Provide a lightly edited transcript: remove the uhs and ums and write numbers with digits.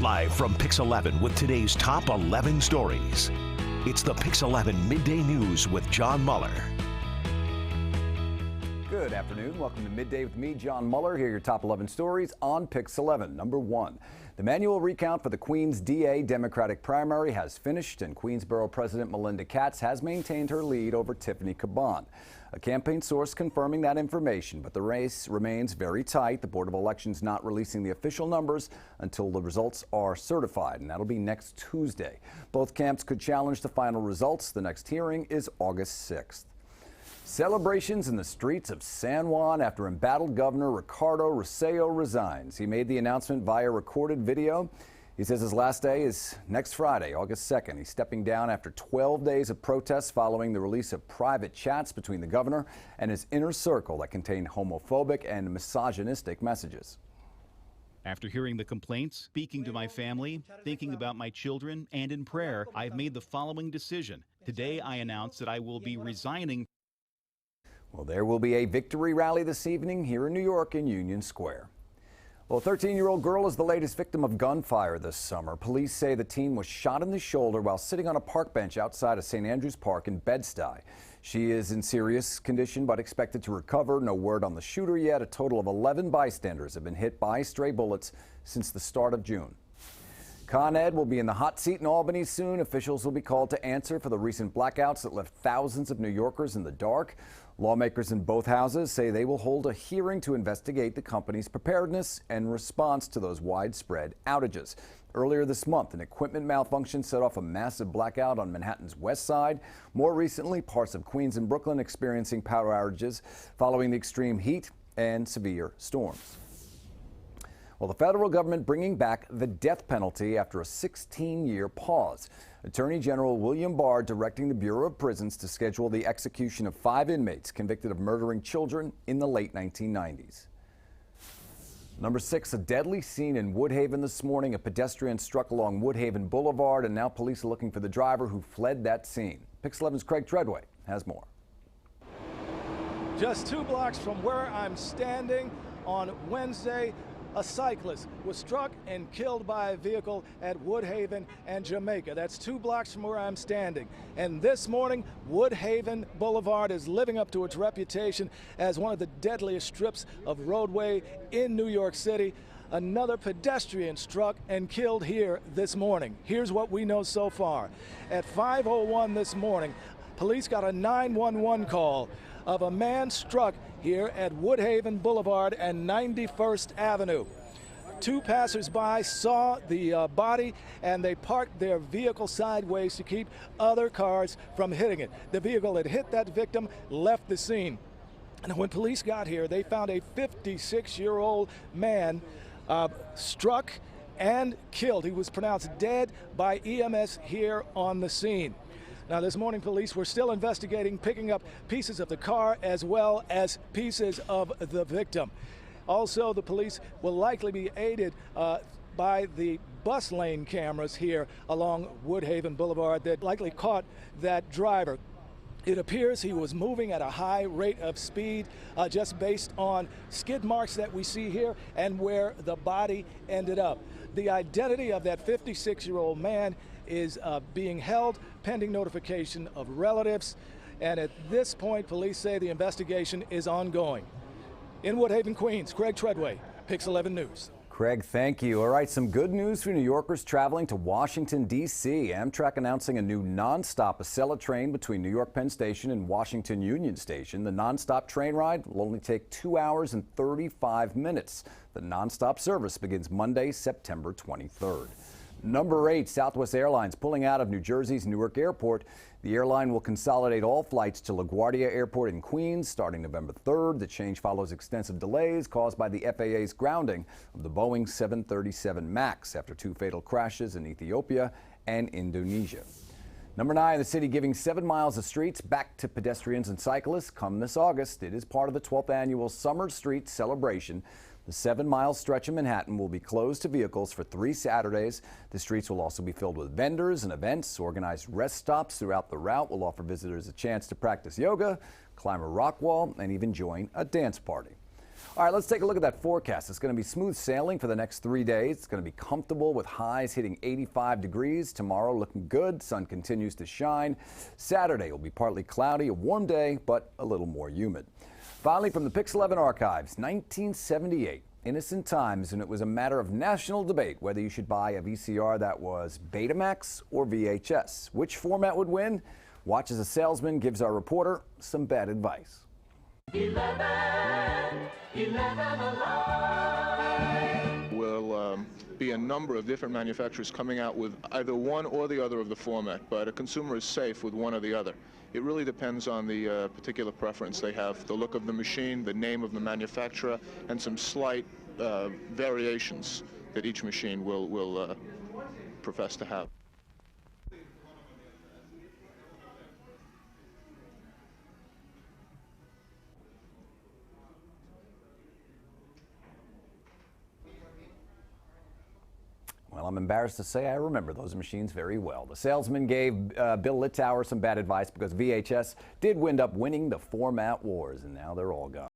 Live from Pix 11 with today's top 11 stories. It's the Pix 11 Midday News with John Muller. Good afternoon. Welcome to Midday with me, John Muller. Here are your top 11 stories on Pix 11. Number 1. The manual recount for the Queens DA Democratic primary has finished, and Queensborough President Melinda Katz has maintained her lead over Tiffany Caban. A campaign source confirming that information, but the race remains very tight. The Board of Elections not releasing the official numbers until the results are certified, and that'll be next Tuesday. Both camps could challenge the final results. The next hearing is August 6th. Celebrations in the streets of San Juan after embattled Governor RICARDO resigns. He made the announcement via recorded video. He says his last day is next Friday, August 2nd. He's stepping down after 12 days of protests following the release of private chats between the governor and his inner circle that contained homophobic and misogynistic messages. After hearing the complaints, speaking to my family, thinking about my children, and in prayer, I've made the following decision. Today, I announce that I will be resigning. Well, there will be a victory rally this evening here in New York in Union Square. Well, a 13-year-old girl is the latest victim of gunfire this summer. Police say the teen was shot in the shoulder while sitting on a park bench outside of St. Andrews Park in Bed-Stuy. She is in serious condition but expected to recover. No word on the shooter yet. A total of 11 bystanders have been hit by stray bullets since the start of June. Con Ed will be in the hot seat in Albany soon. Officials will be called to answer for the recent blackouts that left thousands of New Yorkers in the dark. Lawmakers in both houses say they will hold a hearing to investigate the company's preparedness and response to those widespread outages. Earlier this month, an equipment malfunction set off a massive blackout on Manhattan's west side. More recently, parts of Queens and Brooklyn experiencing power outages following the extreme heat and severe storms. Well, the federal government bringing back the death penalty after a 16-year pause. Attorney General William Barr directing the Bureau of Prisons to schedule the execution of 5 inmates convicted of murdering children in the late 1990s. Number 6, a deadly scene in Woodhaven this morning. A pedestrian struck along Woodhaven Boulevard, and now police are looking for the driver who fled that scene. Pix 11's Craig TREADWAY has more. Just 2 blocks from where I'm standing on Wednesday, a cyclist was struck and killed by a vehicle at Woodhaven and Jamaica. That's 2 blocks from where I'm standing. And this morning, Woodhaven Boulevard is living up to its reputation as one of the deadliest strips of roadway in New York City. Another pedestrian struck and killed here this morning. Here's what we know so far. At 5:01 this morning, police got a 911 call of a man struck here at Woodhaven Boulevard and 91st Avenue. 2 passersby saw the body and they parked their vehicle sideways to keep other cars from hitting it. The vehicle that hit that victim left the scene. And when police got here, they found a 56-year-old man struck and killed. He was pronounced dead by EMS here on the scene. Now, this morning, police were still investigating, picking up pieces of the car as well as pieces of the victim. Also, the police will likely be aided by the bus lane cameras here along Woodhaven Boulevard that likely caught that driver. It appears he was moving at a high rate of speed just based on skid marks that we see here and where the body ended up. The identity of that 56-year-old man is being held pending notification of relatives, and at this point police say the investigation is ongoing. In Woodhaven, Queens, Craig TREADWAY, Pix 11 News. Craig, thank you. All right, some good news for New Yorkers traveling to Washington, D.C. AMTRAK announcing a new nonstop Acela train between New York Penn Station and Washington Union Station. The nonstop train ride will only take 2 hours and 35 minutes. The nonstop service begins Monday, September 23rd. Number 8, Southwest Airlines pulling out of New Jersey's Newark Airport. The airline will consolidate all flights to LaGuardia Airport in Queens starting November 3rd. The change follows extensive delays caused by the FAA's grounding of the Boeing 737 MAX after 2 fatal crashes in Ethiopia and Indonesia. Number 9, the city giving 7 miles of streets back to pedestrians and cyclists come this August. It is part of the 12th annual Summer Street Celebration. The 7-mile stretch of Manhattan will be closed to vehicles for 3 Saturdays. The streets will also be filled with vendors and events. Organized rest stops throughout the route will offer visitors a chance to practice yoga, climb a rock wall, and even join a dance party. All right, let's take a look at that forecast. It's going to be smooth sailing for the next 3 days. It's going to be comfortable with highs hitting 85 degrees. Tomorrow looking good. Sun continues to shine. Saturday will be partly cloudy, a warm day, but a little more humid. Finally, from the Pix 11 archives, 1978. Innocent times, and it was a matter of national debate whether you should buy a VCR that was Betamax or VHS. Which format would win? Watch as a salesman gives our reporter some bad advice. 11 alive. Will be a number of different manufacturers coming out with either one or the other of the format, but a consumer is safe with one or the other. It really depends on the particular preference they have, the look of the machine, the name of the manufacturer, and some slight variations that each machine will profess to have. Well, I'm embarrassed to say I remember those machines very well. The salesman gave Bill Littauer some bad advice because VHS did wind up winning the format wars, and now they're all gone.